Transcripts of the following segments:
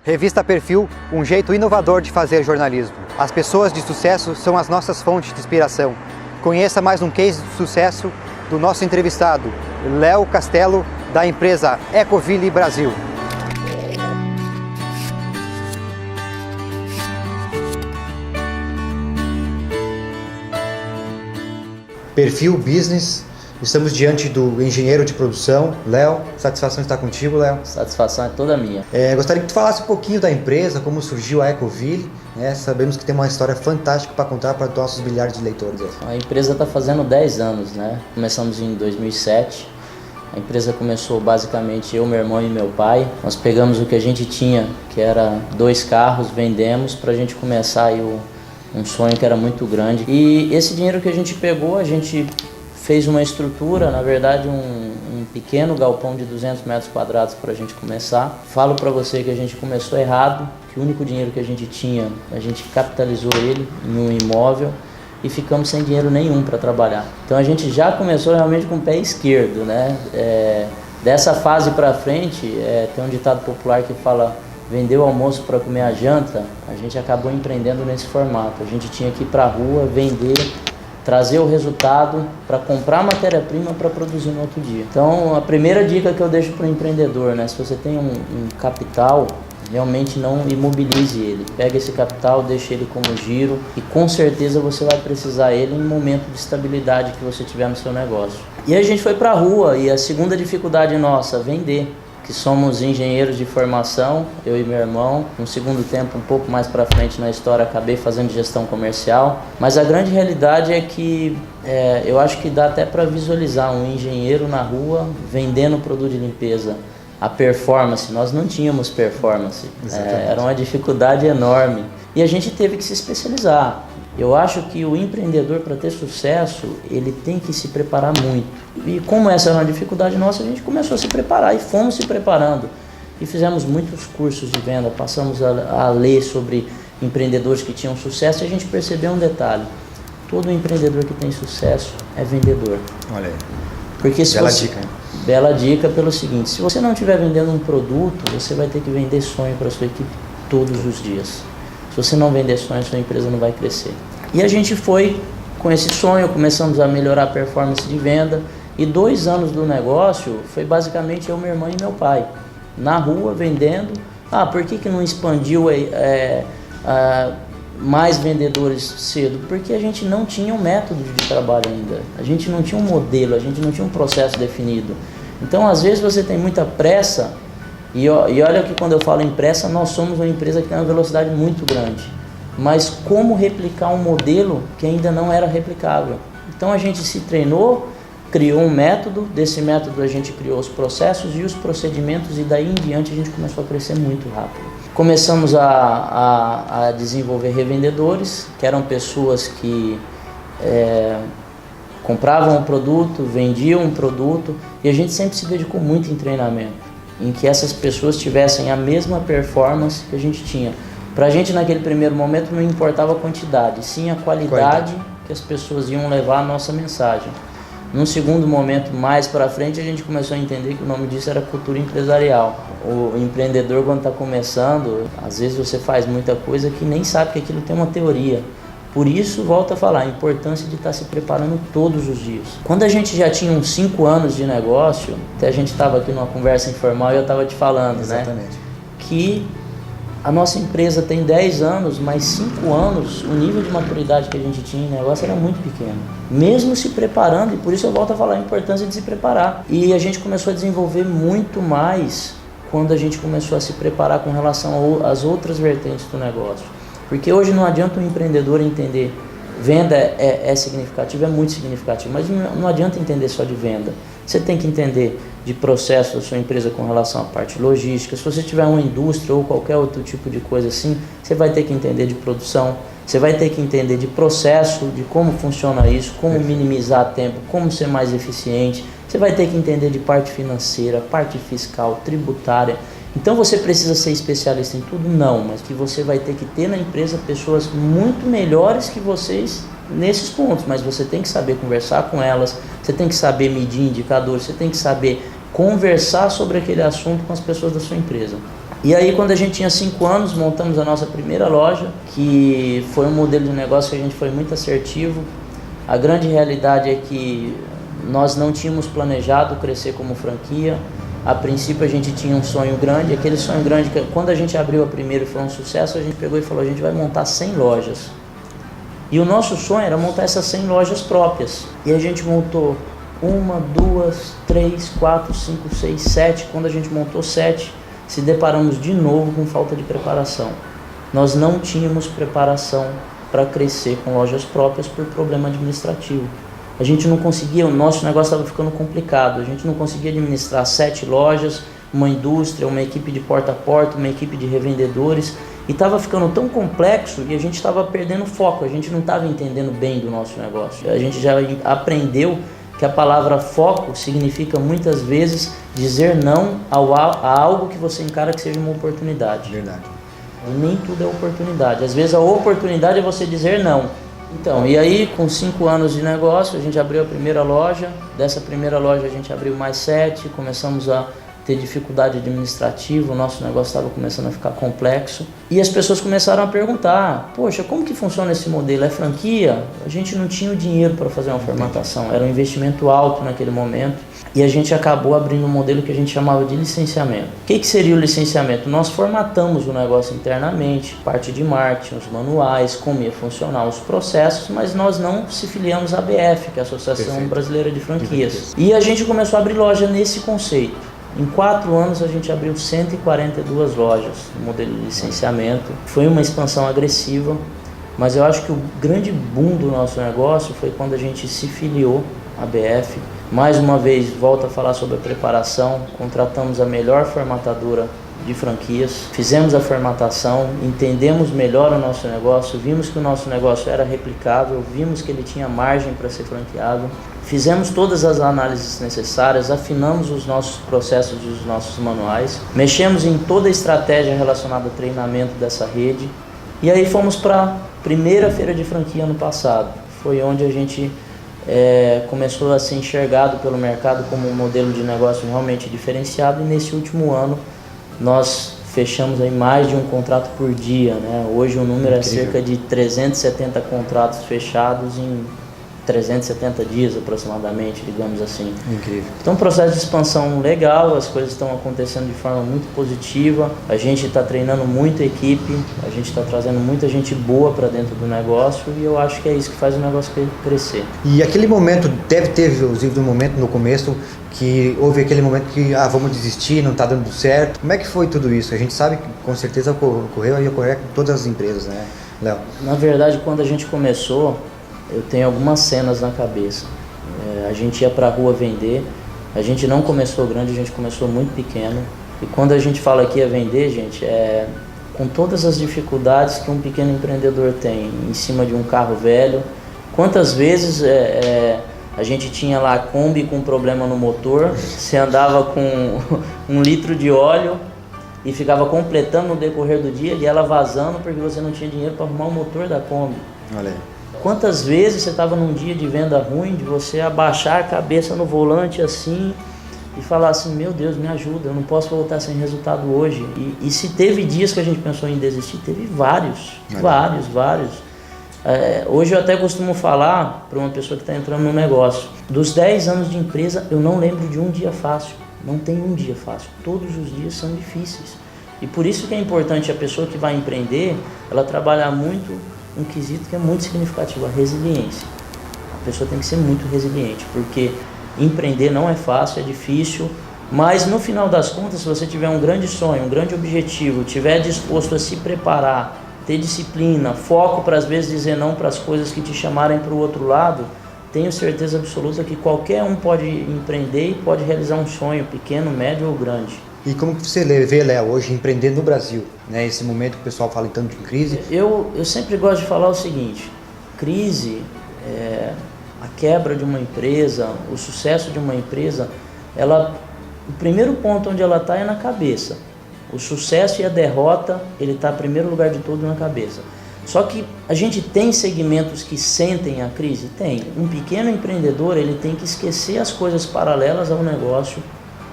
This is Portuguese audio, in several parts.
Revista Perfil, um jeito inovador de fazer jornalismo. As pessoas de sucesso são as nossas fontes de inspiração. Conheça mais um case de sucesso do nosso entrevistado, Léo Castelo, da empresa Ecoville Brasil. Perfil Business. Estamos diante do engenheiro de produção, Léo. Satisfação estar contigo, Léo. Satisfação é toda minha. Gostaria que tu falasse um pouquinho da empresa, como surgiu a Ecoville. Sabemos que tem uma história fantástica para contar para nossos milhares de leitores. A empresa está fazendo 10 anos, né? Começamos em 2007. A empresa começou basicamente eu, meu irmão e meu pai. Nós pegamos o que a gente tinha, que era 2 carros, vendemos para a gente começar aí um sonho que era muito grande. E esse dinheiro que a gente pegou, a gente fez uma estrutura, na verdade um pequeno galpão de 200 metros quadrados para a gente começar. Falo para você que a gente começou errado, que o único dinheiro que a gente tinha, a gente capitalizou ele em um imóvel e ficamos sem dinheiro nenhum para trabalhar. Então a gente já começou realmente com o pé esquerdo, né? Dessa fase para frente, tem um ditado popular que fala: vender o almoço para comer a janta. A gente acabou empreendendo nesse formato. A gente tinha que ir para a rua, vender, trazer o resultado para comprar matéria-prima para produzir no outro dia. Então, a primeira dica que eu deixo para o empreendedor, né? Se você tem um capital, realmente não imobilize ele. Pega esse capital, deixa ele como giro e com certeza você vai precisar ele em momento de estabilidade que você tiver no seu negócio. E a gente foi para a rua e a segunda dificuldade nossa, vender. Que somos engenheiros de formação, eu e meu irmão. No segundo tempo, um pouco mais para frente na história, acabei fazendo gestão comercial. Mas a grande realidade é que eu acho que dá até para visualizar um engenheiro na rua vendendo produto de limpeza. A performance, nós não tínhamos performance, era uma dificuldade enorme. E a gente teve que se especializar. Eu acho que o empreendedor, para ter sucesso, ele tem que se preparar muito. E como essa era uma dificuldade nossa, a gente começou a se preparar e fomos se preparando. E fizemos muitos cursos de venda, passamos a ler sobre empreendedores que tinham sucesso e a gente percebeu um detalhe: todo empreendedor que tem sucesso é vendedor. Olha aí. Porque Bela dica. Bela dica pelo seguinte: se você não estiver vendendo um produto, você vai ter que vender sonho para a sua equipe todos os dias. Se você não vender sonho, sua empresa não vai crescer. E a gente foi com esse sonho, começamos a melhorar a performance de venda. E 2 anos do negócio foi basicamente eu, meu irmão e meu pai. Na rua, vendendo. Por que não expandiu mais vendedores cedo? Porque a gente não tinha um método de trabalho ainda. A gente não tinha um modelo, a gente não tinha um processo definido. Então, às vezes, você tem muita pressa. E olha que quando eu falo em pressa, nós somos uma empresa que tem uma velocidade muito grande. Mas como replicar um modelo que ainda não era replicável? Então a gente se treinou, criou um método, desse método a gente criou os processos e os procedimentos e daí em diante a gente começou a crescer muito rápido. Começamos a desenvolver revendedores, que eram pessoas que compravam um produto, vendiam um produto e a gente sempre se dedicou muito em treinamento, em que essas pessoas tivessem a mesma performance que a gente tinha. Para a gente, naquele primeiro momento, não importava a quantidade, sim a qualidade que as pessoas iam levar a nossa mensagem. Num segundo momento, mais para frente, a gente começou a entender que o nome disso era cultura empresarial. O empreendedor, quando está começando, às vezes você faz muita coisa que nem sabe que aquilo tem uma teoria. Por isso, volto a falar, a importância de estar se preparando todos os dias. Quando a gente já tinha uns 5 anos de negócio, até a gente estava aqui numa conversa informal e eu estava te falando, exatamente, que a nossa empresa tem 10 anos, mas 5 anos, o nível de maturidade que a gente tinha em negócio era muito pequeno. Mesmo se preparando, e por isso eu volto a falar a importância de se preparar. E a gente começou a desenvolver muito mais quando a gente começou a se preparar com relação às outras vertentes do negócio. Porque hoje não adianta um empreendedor entender, venda é significativo, é muito significativo, mas não adianta entender só de venda. Você tem que entender de processo da sua empresa com relação à parte logística. Se você tiver uma indústria ou qualquer outro tipo de coisa assim, você vai ter que entender de produção, você vai ter que entender de processo, de como funciona isso, como minimizar tempo, como ser mais eficiente. Você vai ter que entender de parte financeira, parte fiscal, tributária. Então você precisa ser especialista em tudo? Não, mas que você vai ter que ter na empresa pessoas muito melhores que vocês nesses pontos, mas você tem que saber conversar com elas, você tem que saber medir indicadores, você tem que saber conversar sobre aquele assunto com as pessoas da sua empresa. E aí, quando a gente tinha 5 anos, montamos a nossa primeira loja, que foi um modelo de negócio que a gente foi muito assertivo. A grande realidade é que nós não tínhamos planejado crescer como franquia. A princípio a gente tinha um sonho grande, aquele sonho grande que quando a gente abriu a primeira e foi um sucesso, a gente pegou e falou, a gente vai montar 100 lojas. E o nosso sonho era montar essas 100 lojas próprias. E a gente montou 1, 2, 3, 4, 5, 6, 7. Quando a gente montou 7, se deparamos de novo com falta de preparação. Nós não tínhamos preparação para crescer com lojas próprias por problema administrativo. A gente não conseguia, o nosso negócio estava ficando complicado, a gente não conseguia administrar 7 lojas, uma indústria, uma equipe de porta a porta, uma equipe de revendedores, e estava ficando tão complexo e a gente estava perdendo foco, a gente não estava entendendo bem do nosso negócio. A gente já aprendeu que a palavra foco significa muitas vezes dizer não a algo que você encara que seja uma oportunidade. Verdade. E nem tudo é oportunidade, às vezes a oportunidade é você dizer não. Então, e aí com 5 anos de negócio, a gente abriu a primeira loja, dessa primeira loja a gente abriu mais 7, começamos a ter dificuldade administrativa, o nosso negócio estava começando a ficar complexo. E as pessoas começaram a perguntar, poxa, como que funciona esse modelo? É franquia? A gente não tinha o dinheiro para fazer uma formatação, era um investimento alto naquele momento. E a gente acabou abrindo um modelo que a gente chamava de licenciamento. O que seria o licenciamento? Nós formatamos o negócio internamente, parte de marketing, os manuais, como ia funcionar os processos, mas nós não se filiamos à ABF, que é a Associação Brasileira de Franquias. E a gente começou a abrir loja nesse conceito. Em 4 anos a gente abriu 142 lojas no modelo de licenciamento. Foi uma expansão agressiva, mas eu acho que o grande boom do nosso negócio foi quando a gente se filiou à ABF. Mais uma vez, volto a falar sobre a preparação, contratamos a melhor formatadora de franquias, fizemos a formatação, entendemos melhor o nosso negócio, vimos que o nosso negócio era replicável, vimos que ele tinha margem para ser franqueado, fizemos todas as análises necessárias, afinamos os nossos processos e os nossos manuais, mexemos em toda a estratégia relacionada ao treinamento dessa rede e aí fomos para a primeira feira de franquia ano passado. Foi onde a gente começou a ser enxergado pelo mercado como um modelo de negócio realmente diferenciado e nesse último ano nós fechamos aí mais de um contrato por dia, né? Hoje o número é cerca de 370 contratos fechados em 370 dias aproximadamente, digamos assim. Incrível. Então, um processo de expansão legal, as coisas estão acontecendo de forma muito positiva, a gente está treinando muito a equipe, a gente está trazendo muita gente boa para dentro do negócio e eu acho que é isso que faz o negócio crescer. E aquele momento, deve ter, inclusive, um momento no começo que houve aquele momento que vamos desistir, não está dando certo. Como é que foi tudo isso? A gente sabe que com certeza ocorreu e ocorreu com todas as empresas, né, Léo? Na verdade, quando a gente começou, eu tenho algumas cenas na cabeça. A gente ia para a rua vender, a gente não começou grande, a gente começou muito pequeno. E quando a gente fala que ia vender, gente, com todas as dificuldades que um pequeno empreendedor tem em cima de um carro velho. Quantas vezes a gente tinha lá a Kombi com problema no motor, você andava com 1 litro de óleo e ficava completando no decorrer do dia e ela vazando porque você não tinha dinheiro para arrumar o motor da Kombi. Olha aí. Quantas vezes você estava num dia de venda ruim, de você abaixar a cabeça no volante assim e falar assim, meu Deus, me ajuda, eu não posso voltar sem resultado hoje. E se teve dias que a gente pensou em desistir, teve vários. Hoje eu até costumo falar para uma pessoa que está entrando no negócio, dos 10 anos de empresa eu não lembro de um dia fácil, não tem um dia fácil, todos os dias são difíceis. E por isso que é importante a pessoa que vai empreender, ela trabalhar muito um quesito que é muito significativo, a resiliência. A pessoa tem que ser muito resiliente, porque empreender não é fácil, é difícil, mas no final das contas, se você tiver um grande sonho, um grande objetivo, tiver disposto a se preparar, ter disciplina, foco para às vezes dizer não para as coisas que te chamarem para o outro lado, tenho certeza absoluta que qualquer um pode empreender e pode realizar um sonho, pequeno, médio ou grande. E como que você vê, Léo, hoje empreendendo no Brasil, né? Esse momento que o pessoal fala tanto de crise. Eu sempre gosto de falar o seguinte, crise, a quebra de uma empresa, o sucesso de uma empresa, o primeiro ponto onde ela está é na cabeça. O sucesso e a derrota, ele está em primeiro lugar de tudo na cabeça. Só que a gente tem segmentos que sentem a crise? Tem. Um pequeno empreendedor, ele tem que esquecer as coisas paralelas ao negócio,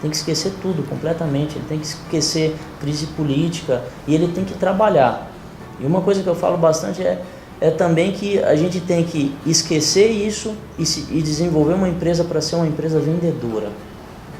tem que esquecer tudo completamente, ele tem que esquecer crise política e ele tem que trabalhar. E uma coisa que eu falo bastante é também que a gente tem que esquecer isso e desenvolver uma empresa para ser uma empresa vendedora.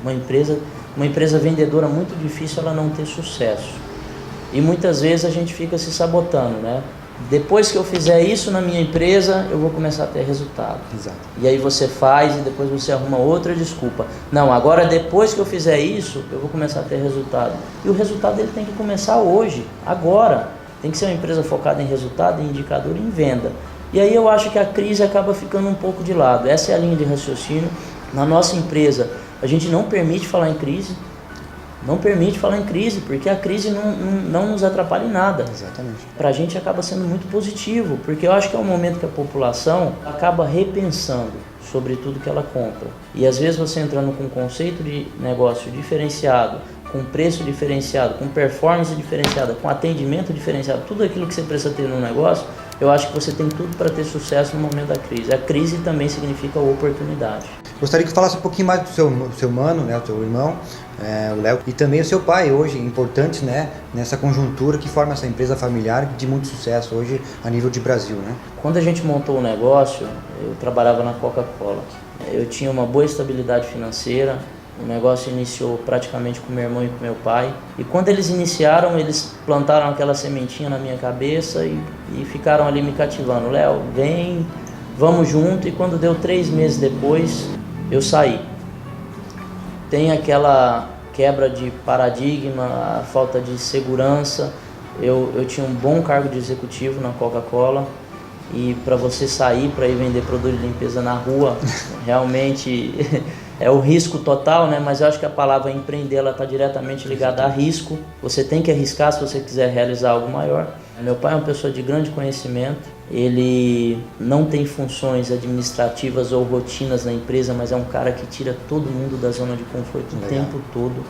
Uma empresa vendedora muito difícil ela não ter sucesso. E muitas vezes a gente fica se sabotando, né? Depois que eu fizer isso na minha empresa, eu vou começar a ter resultado. Exato. E aí você faz e depois você arruma outra desculpa. Não, agora depois que eu fizer isso, eu vou começar a ter resultado. E o resultado ele tem que começar hoje, agora. Tem que ser uma empresa focada em resultado, em indicador e em venda. E aí eu acho que a crise acaba ficando um pouco de lado. Essa é a linha de raciocínio. Na nossa empresa, a gente não permite falar em crise. Não permite falar em crise, porque a crise não nos atrapalha em nada. Exatamente. Para a gente acaba sendo muito positivo, porque eu acho que é um momento que a população acaba repensando sobre tudo que ela compra. E às vezes você entrando com um conceito de negócio diferenciado, com preço diferenciado, com performance diferenciada, com atendimento diferenciado, tudo aquilo que você precisa ter no negócio, eu acho que você tem tudo para ter sucesso no momento da crise. A crise também significa oportunidade. Gostaria que falasse um pouquinho mais do seu mano, né, o seu irmão, o Léo, e também o seu pai hoje, importantes, né, nessa conjuntura que forma essa empresa familiar de muito sucesso hoje a nível de Brasil, né? Quando a gente montou o negócio, eu trabalhava na Coca-Cola. Eu tinha uma boa estabilidade financeira. O negócio iniciou praticamente com meu irmão e com meu pai. E quando eles iniciaram, eles plantaram aquela sementinha na minha cabeça e ficaram ali me cativando. Léo, vem, vamos junto. E quando deu 3 meses depois, eu saí. Tem aquela quebra de paradigma, a falta de segurança. Eu tinha um bom cargo de executivo na Coca-Cola. E para você sair para ir vender produto de limpeza na rua, realmente é o risco total, né? Mas eu acho que a palavra empreender ela está diretamente ligada a risco. Você tem que arriscar se você quiser realizar algo maior. Meu pai é uma pessoa de grande conhecimento. Ele não tem funções administrativas ou rotinas na empresa, mas é um cara que tira todo mundo da zona de conforto o tempo todo.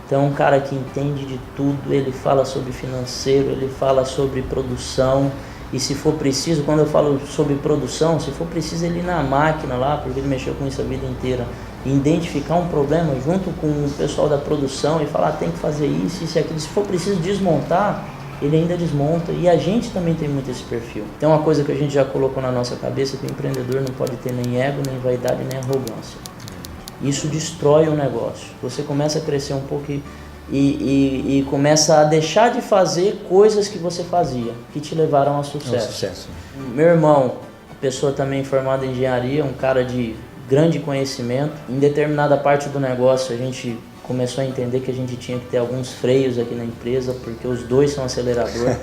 Então é um cara que entende de tudo. Ele fala sobre financeiro, ele fala sobre produção. E se for preciso, quando eu falo sobre produção, se for preciso ele ir na máquina lá, porque ele mexeu com isso a vida inteira, e identificar um problema junto com o pessoal da produção e falar, tem que fazer isso e aquilo. Se for preciso desmontar, ele ainda desmonta. E a gente também tem muito esse perfil. Tem uma coisa que a gente já colocou na nossa cabeça, que o empreendedor não pode ter nem ego, nem vaidade, nem arrogância. Isso destrói o negócio. Você começa a crescer um pouco e começa a deixar de fazer coisas que você fazia, que te levaram ao sucesso. Meu irmão, pessoa também formada em engenharia, um cara de grande conhecimento. Em determinada parte do negócio a gente começou a entender que a gente tinha que ter alguns freios aqui na empresa, porque os dois são acelerador.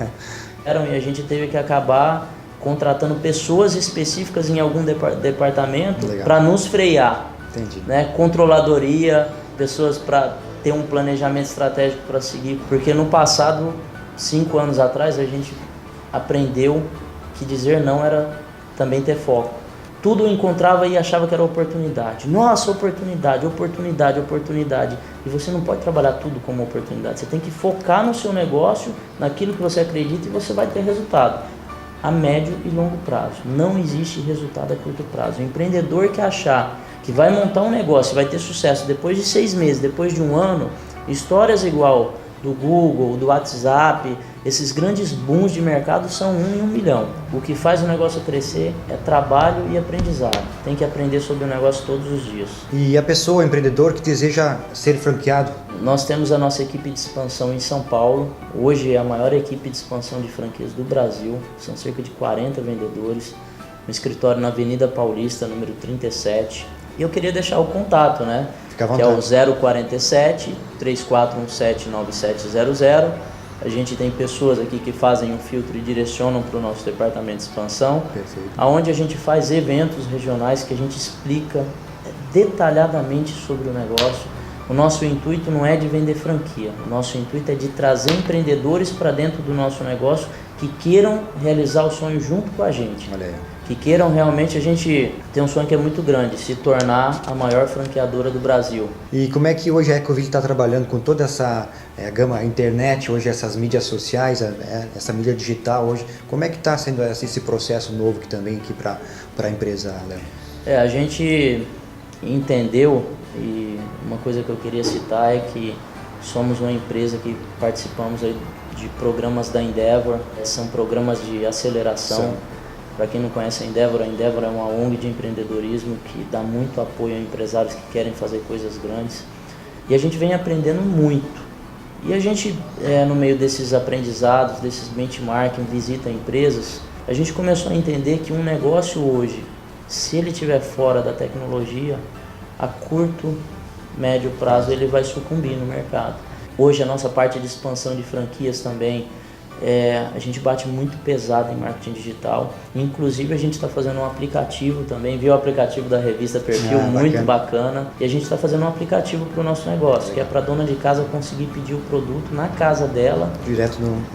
E a gente teve que acabar contratando pessoas específicas em algum departamento para nos frear. Entendi. Né? Controladoria, pessoas para ter um planejamento estratégico para seguir, porque no passado, 5 anos atrás, a gente aprendeu que dizer não era também ter foco. Tudo encontrava e achava que era oportunidade. Nossa, oportunidade, oportunidade, oportunidade. E você não pode trabalhar tudo como oportunidade. Você tem que focar no seu negócio, naquilo que você acredita e você vai ter resultado a médio e longo prazo. Não existe resultado a curto prazo. O empreendedor que achar que vai montar um negócio, vai ter sucesso depois de 6 meses, depois de 1 ano, histórias igual do Google, do WhatsApp, esses grandes booms de mercado são 1 em 1 milhão. O que faz o negócio crescer é trabalho e aprendizado. Tem que aprender sobre o negócio todos os dias. E a pessoa, o empreendedor que deseja ser franqueado? Nós temos a nossa equipe de expansão em São Paulo. Hoje é a maior equipe de expansão de franquias do Brasil. São cerca de 40 vendedores. Um escritório na Avenida Paulista, número 37. E eu queria deixar o contato, né? Fica à vontade. Que é o 047 3417 9700. A gente tem pessoas aqui que fazem um filtro e direcionam para o nosso departamento de expansão. Perfeito. Onde a gente faz eventos regionais que a gente explica detalhadamente sobre o negócio. O nosso intuito não é de vender franquia. O nosso intuito é de trazer empreendedores para dentro do nosso negócio que queiram realizar o sonho junto com a gente. Olha aí. Que queiram realmente, a gente tem um sonho que é muito grande, se tornar a maior franqueadora do Brasil. E como é que hoje a Ecovid está trabalhando com toda essa gama, a internet, hoje essas mídias sociais, essa mídia digital hoje, como é que está sendo esse processo novo que também aqui para a empresa, Léo? A gente entendeu E uma coisa que eu queria citar é que somos uma empresa que participamos aí de programas da Endeavor, são programas de aceleração. Para quem não conhece a Endeavor é uma ONG de empreendedorismo que dá muito apoio a empresários que querem fazer coisas grandes. E a gente vem aprendendo muito. E a gente, no meio desses aprendizados, desses benchmarking, visita empresas, a gente começou a entender que um negócio hoje, se ele estiver fora da tecnologia, a curto, médio prazo ele vai sucumbir no mercado. Hoje a nossa parte de expansão de franquias também, a gente bate muito pesado em marketing digital. Inclusive a gente está fazendo um aplicativo também, viu o aplicativo da revista Perfil, muito bacana. E a gente está fazendo um aplicativo para o nosso negócio, que é para a dona de casa conseguir pedir o produto na casa dela,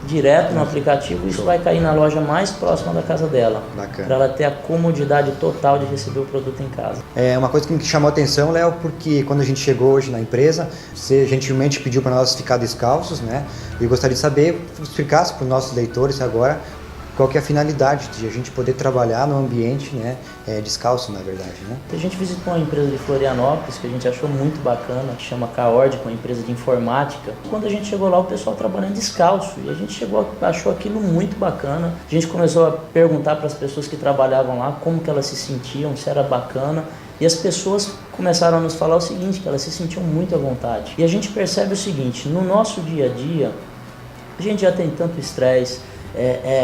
direto no aplicativo. Isso vai cair na loja mais próxima da casa dela, para ela ter a comodidade total de receber o produto em casa. É uma coisa que me chamou a atenção, Léo, porque quando a gente chegou hoje na empresa, você gentilmente pediu para nós ficar descalços, né? E eu gostaria de saber, explicasse para os nossos leitores agora qual que é a finalidade de a gente poder trabalhar no ambiente, né, descalço, na verdade, né? A gente visitou uma empresa de Florianópolis que a gente achou muito bacana, que chama Caord, uma empresa de informática. Quando a gente chegou lá, o pessoal trabalhando descalço, e a gente achou aquilo muito bacana. A gente começou a perguntar para as pessoas que trabalhavam lá como que elas se sentiam, se era bacana. E as pessoas começaram a nos falar o seguinte, que elas se sentiam muito à vontade. E a gente percebe o seguinte, no nosso dia a dia, a gente já tem tanto estresse,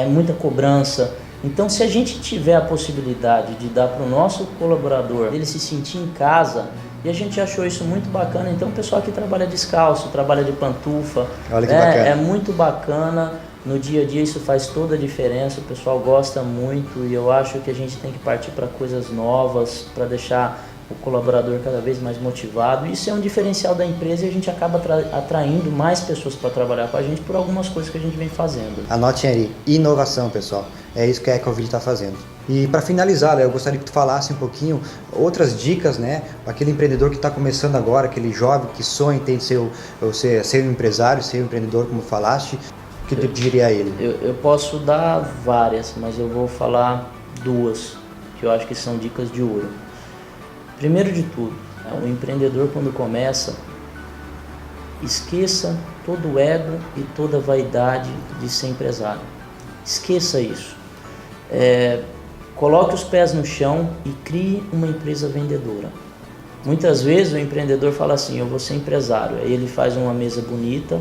muita cobrança. Então, se a gente tiver a possibilidade de dar para o nosso colaborador, ele se sentir em casa, e a gente achou isso muito bacana. Então, o pessoal que trabalha descalço, trabalha de pantufa, olha que bacana. É muito bacana. No dia a dia isso faz toda a diferença, o pessoal gosta muito e eu acho que a gente tem que partir para coisas novas, para deixar o colaborador cada vez mais motivado. Isso é um diferencial da empresa e a gente acaba atraindo mais pessoas para trabalhar com a gente por algumas coisas que a gente vem fazendo. Anotem aí, inovação, pessoal. É isso que a Ecoville está fazendo. E para finalizar, eu gostaria que tu falasse um pouquinho outras dicas, né? Aquele empreendedor que está começando agora, aquele jovem que sonha em ser um empresário, ser um empreendedor, como falaste. O que tu diria a ele? Eu posso dar várias, mas eu vou falar duas, que eu acho que são dicas de ouro. Primeiro de tudo, o empreendedor quando começa, esqueça todo o ego e toda a vaidade de ser empresário. Esqueça isso. Coloque os pés no chão e crie uma empresa vendedora. Muitas vezes o empreendedor fala assim, eu vou ser empresário. Aí ele faz uma mesa bonita,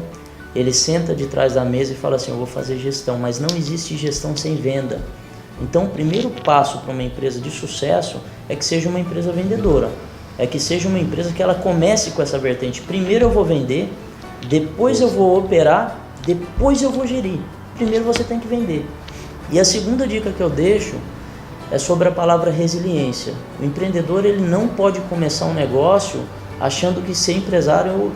ele senta de trás da mesa e fala assim, eu vou fazer gestão, mas não existe gestão sem venda. Então o primeiro passo para uma empresa de sucesso é que seja uma empresa vendedora, é que seja uma empresa que ela comece com essa vertente. Primeiro eu vou vender, depois eu vou operar, depois eu vou gerir. Primeiro você tem que vender. E a segunda dica que eu deixo é sobre a palavra resiliência. O empreendedor ele não pode começar um negócio achando que ser empresário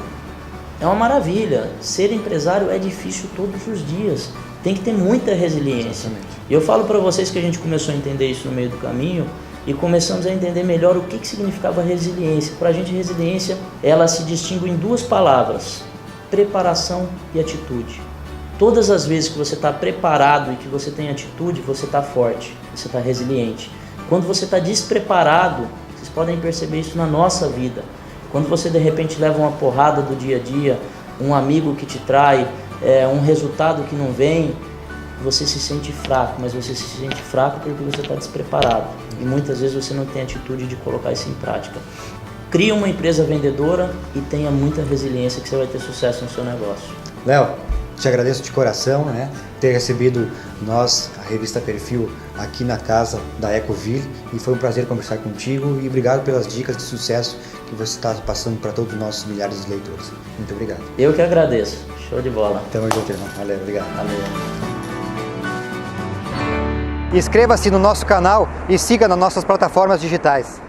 é uma maravilha. Ser empresário é difícil todos os dias. Tem que ter muita resiliência. E eu falo para vocês que a gente começou a entender isso no meio do caminho e começamos a entender melhor o que significava resiliência. Para a gente, resiliência, ela se distingue em duas palavras: preparação e atitude. Todas as vezes que você está preparado e que você tem atitude, você está forte, você está resiliente. Quando você está despreparado, vocês podem perceber isso na nossa vida. Quando você de repente leva uma porrada do dia a dia, um amigo que te trai, um resultado que não vem, você se sente fraco, mas você se sente fraco porque você está despreparado. E muitas vezes você não tem atitude de colocar isso em prática. Crie uma empresa vendedora e tenha muita resiliência que você vai ter sucesso no seu negócio. Léo, te agradeço de coração, né, ter recebido nós, a revista Perfil, aqui na casa da Ecoville, e foi um prazer conversar contigo e obrigado pelas dicas de sucesso que você está passando para todos os nossos milhares de leitores. Muito obrigado. Eu que agradeço. Show de bola. Tamo junto, irmão. Valeu, obrigado. Valeu. Inscreva-se no nosso canal e siga nas nossas plataformas digitais.